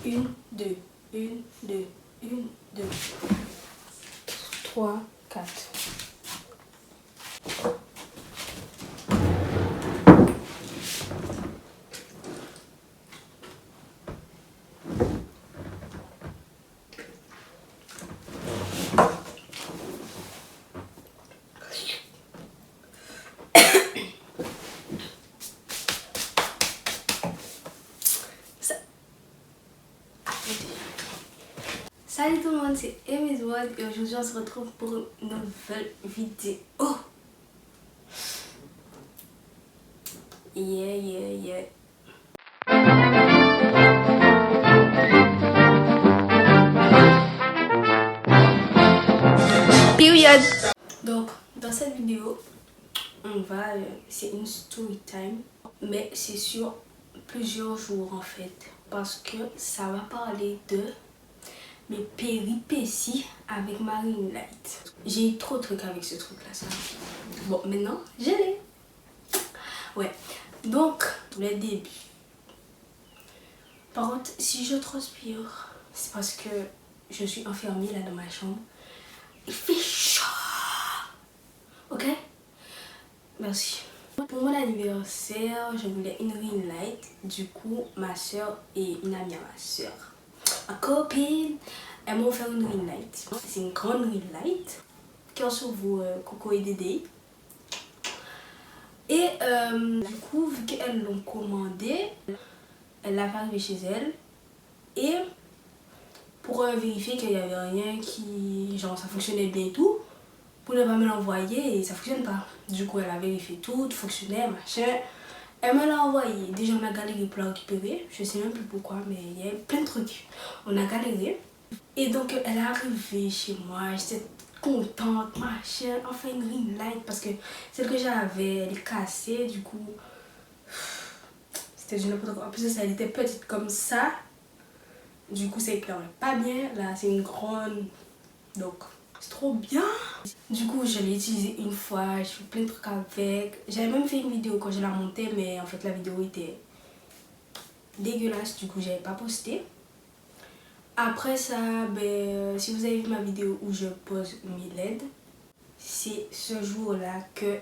1, 2, 1, 2, 1, 2, 3, 4. Salut tout le monde, c'est Emi's World et aujourd'hui on se retrouve pour une nouvelle vidéo. Yeah. Period. Donc dans cette vidéo, c'est une story time, mais c'est sur plusieurs jours en fait, parce que ça va parler de mes péripéties avec ma ring light. J'ai eu trop de trucs avec ce truc là, ça. Bon, maintenant, je l'ai. Ouais, donc, le début. Par contre, si je transpire, c'est parce que je suis enfermée là dans ma chambre. Il fait chaud. Ok? Merci. Pour mon anniversaire, je voulais une ring light. Du coup, ma soeur et une amie à ma soeur, ma copine, elles m'ont offert une ring light. C'est une grande ring light. Cœur sur vous, Coco et Dédé. Et du coup, vu qu'elles l'ont commandé, elle l'a fait arriver chez elle. Et pour vérifier qu'il n'y avait rien qui, genre, ça fonctionnait bien et tout, pour ne pas me l'envoyer et ça fonctionne pas. Du coup, elle a vérifié tout fonctionnait, machin. Elle me l'a envoyé. Déjà, on a galéré pour la récupérer. Je sais même plus pourquoi, mais il y a plein de trucs. On a galéré. Et donc, elle est arrivée chez moi. J'étais contente, machin. Enfin, une ring light parce que celle que j'avais, elle est cassée. Du coup, c'était du n'importe quoi. En plus, elle était petite comme ça. Du coup, ça éclairait pas bien. Là, c'est une grande. Donc, c'est trop bien. Du coup, je l'ai utilisé une fois. J'ai fait plein de trucs avec. J'avais même fait une vidéo quand je la montais, mais en fait, la vidéo était dégueulasse. Du coup, j'avais pas posté. Après ça, si vous avez vu ma vidéo où je pose mes LED, c'est ce jour-là que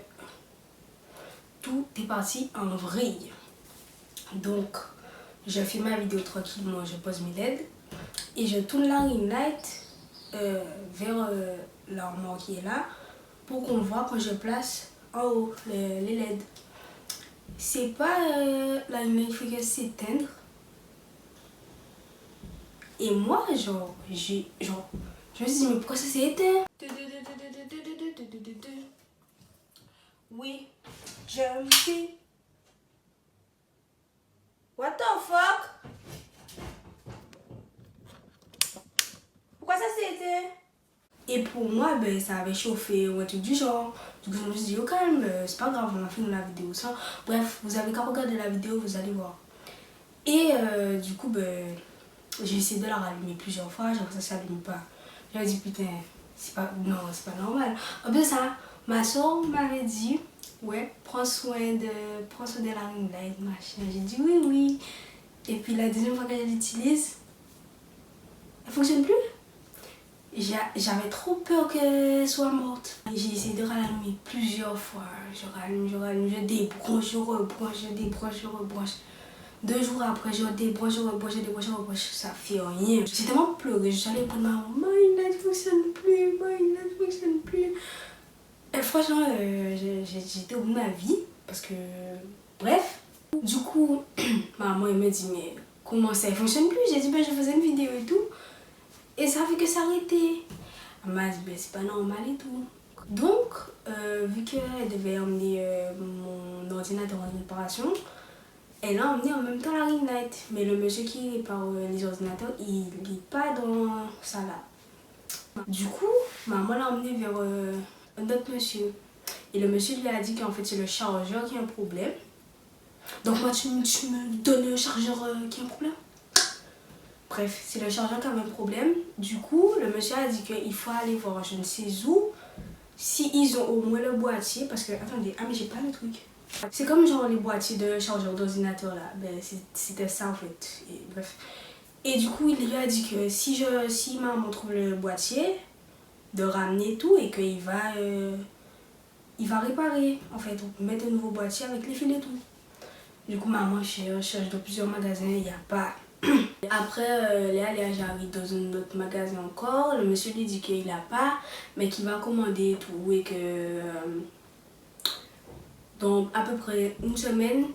tout est parti en vrille. Donc, je fais ma vidéo tranquillement, je pose mes LED et je tourne la ring light vers l'armoire qui est là pour qu'on voit quand je place en haut les LED. C'est pas la ring light qui fait s'éteindre. Et moi, je me suis dit, mais pourquoi ça s'est éteint? Oui, je me suis. What the fuck? Pourquoi ça s'est éteint? Et pour moi, ça avait chauffé ou un truc du genre. Du coup, je me suis dit, au calme, c'est pas grave, on a fini la vidéo sans. Bref, vous avez qu'à regarder la vidéo, vous allez voir. Et du coup, j'ai essayé de la rallumer plusieurs fois, j'ai l'impression que ça s'allume pas. J'avais dit putain, c'est pas normal. En plus ça, ma soeur m'avait dit, ouais, prends soin de la ring light, machin. J'ai dit oui. Et puis la deuxième fois que je l'utilise, elle fonctionne plus. J'avais trop peur qu'elle soit morte. J'ai essayé de rallumer plusieurs fois. Je rallume, je débranche, je rebranche. 2 jours après, je débranche, ça fait rien. J'ai tellement pleuré, je suis allée prendre ma maman, il ne fonctionne plus. Et franchement, j'étais au bout de ma vie, parce que, bref. Du coup, maman elle me dit, mais comment ça ne fonctionne plus? J'ai dit, je faisais une vidéo et tout, et ça fait que s'arrêter. Elle m'a dit, c'est pas normal et tout. Donc, vu qu'elle devait emmener mon ordinateur en réparation, elle a emmené en même temps la ring light, mais le monsieur qui répare les ordinateurs, il n'est pas dans ça là. Du coup, maman l'a emmené vers un autre monsieur. Et le monsieur lui a dit qu'en fait c'est le chargeur qui a un problème. Donc moi tu me donnes le chargeur qui a un problème? Bref, c'est le chargeur qui a un problème. Du coup, le monsieur a dit qu'il faut aller voir je ne sais où, si ils ont au moins le boîtier, parce que, attendez, mais j'ai pas le truc. C'est comme genre les boîtiers de chargeur d'ordinateur là, c'était ça en fait. Et bref, Et du coup, il lui a dit que si maman trouve le boîtier, de ramener tout et qu'il va, il va réparer, en fait, mettre un nouveau boîtier avec les fils et tout. Du coup, maman cherche dans plusieurs magasins, il n'y a pas. Après, Léa j'arrive dans un autre magasin encore. Le monsieur lui dit qu'il n'a pas, mais qu'il va commander et tout. Et que dans à peu près une semaine,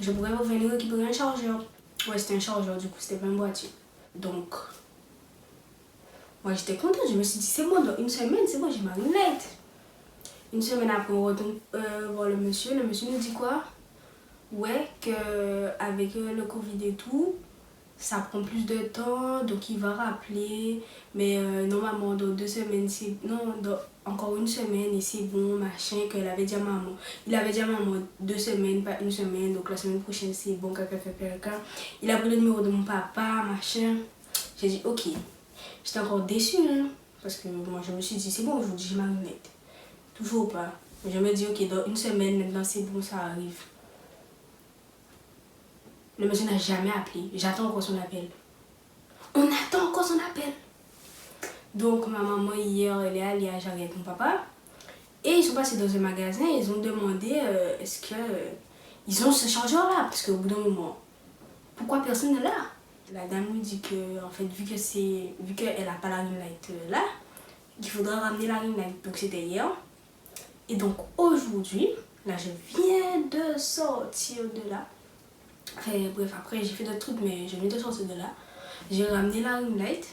je pourrais revenir récupérer un chargeur. Ouais, c'était un chargeur, du coup, c'était pas un boîtier. Donc, moi j'étais contente. Je me suis dit, c'est bon, dans une semaine, c'est bon, j'ai ma lunette. Une semaine après, on retourne voir le monsieur. Le monsieur nous dit quoi? Ouais, qu'avec le Covid et tout, ça prend plus de temps, donc il va rappeler. Mais normalement, dans 2 semaines, c'est... Non, encore une semaine et c'est bon, machin, qu'il avait dit à maman. Il avait dit à maman 2 semaines, pas une semaine, donc la semaine prochaine, c'est bon, quelqu'un fait quelqu'un. Il a pris le numéro de mon papa, machin. J'ai dit, ok. J'étais encore déçue, hein, parce que moi, je me suis dit, c'est bon, aujourd'hui, j'ai ma lunette. Toujours pas. Mais je me dis, ok, dans une semaine, maintenant, c'est bon, ça arrive. Le monsieur n'a jamais appelé. J'attends encore son appel. On attend encore son appel. Donc ma maman hier, elle est allée à Jarry avec mon papa. Et ils sont passés dans un magasin et ils ont demandé est-ce que ils ont ce chargeur là. Parce qu'au bout d'un moment, pourquoi personne n'est là? La dame lui dit que en fait vu qu'elle n'a pas la ring light là, il faudra ramener la ring light. Donc c'était hier. Et donc aujourd'hui, là je viens de sortir de là. Enfin, bref, après j'ai fait d'autres trucs, mais je viens de sortir de là. J'ai ramené la ring light.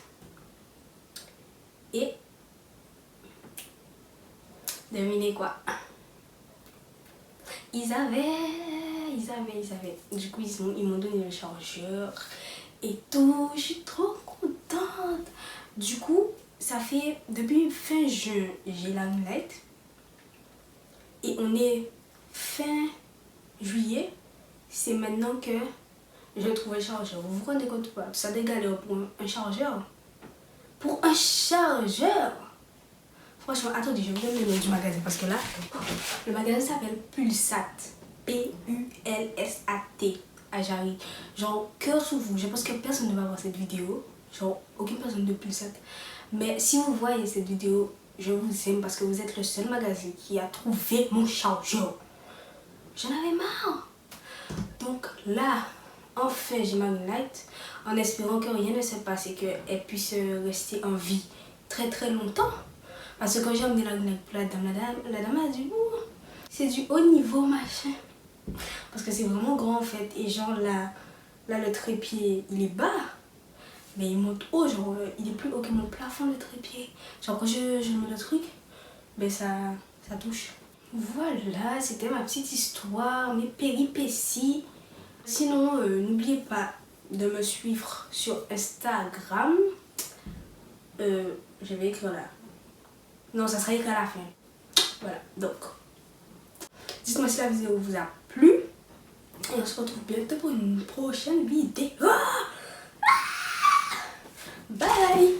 Et devinez quoi? Ils avaient. Du coup, ils m'ont donné le chargeur et tout. Je suis trop contente. Du coup, ça fait depuis fin juin, j'ai la ring light. Et on est fin juillet. C'est maintenant que je trouve un chargeur. Vous vous rendez compte ou pas? Ça dégalère pour un chargeur. Pour un chargeur! Franchement, attendez, je vais vous donner le nom du magasin parce que là, le magasin s'appelle Pulsat. P-U-L-S-A-T à Jarry. Genre, cœur sur vous. Je pense que personne ne va voir cette vidéo. Genre, aucune personne de Pulsat. Mais si vous voyez cette vidéo, je vous aime parce que vous êtes le seul magasin qui a trouvé mon chargeur. J'en avais marre. Donc là, enfin, j'ai ma ring light en espérant que rien ne se passe et qu'elle puisse rester en vie très très longtemps. Parce que quand j'ai emmené la ring light pour la dame a dit ouh, c'est du haut niveau machin. Parce que c'est vraiment grand en fait. Et genre là le trépied il est bas. Mais il monte haut, genre il est plus haut que mon plafond le trépied. Genre quand je mets le truc, ben ça touche. Voilà, c'était ma petite histoire, mes péripéties. Sinon, n'oubliez pas de me suivre sur Instagram. Je vais écrire là. Non, ça sera écrit à la fin. Voilà, donc. Dites-moi si la vidéo vous a plu. Et on se retrouve bientôt pour une prochaine vidéo. Bye!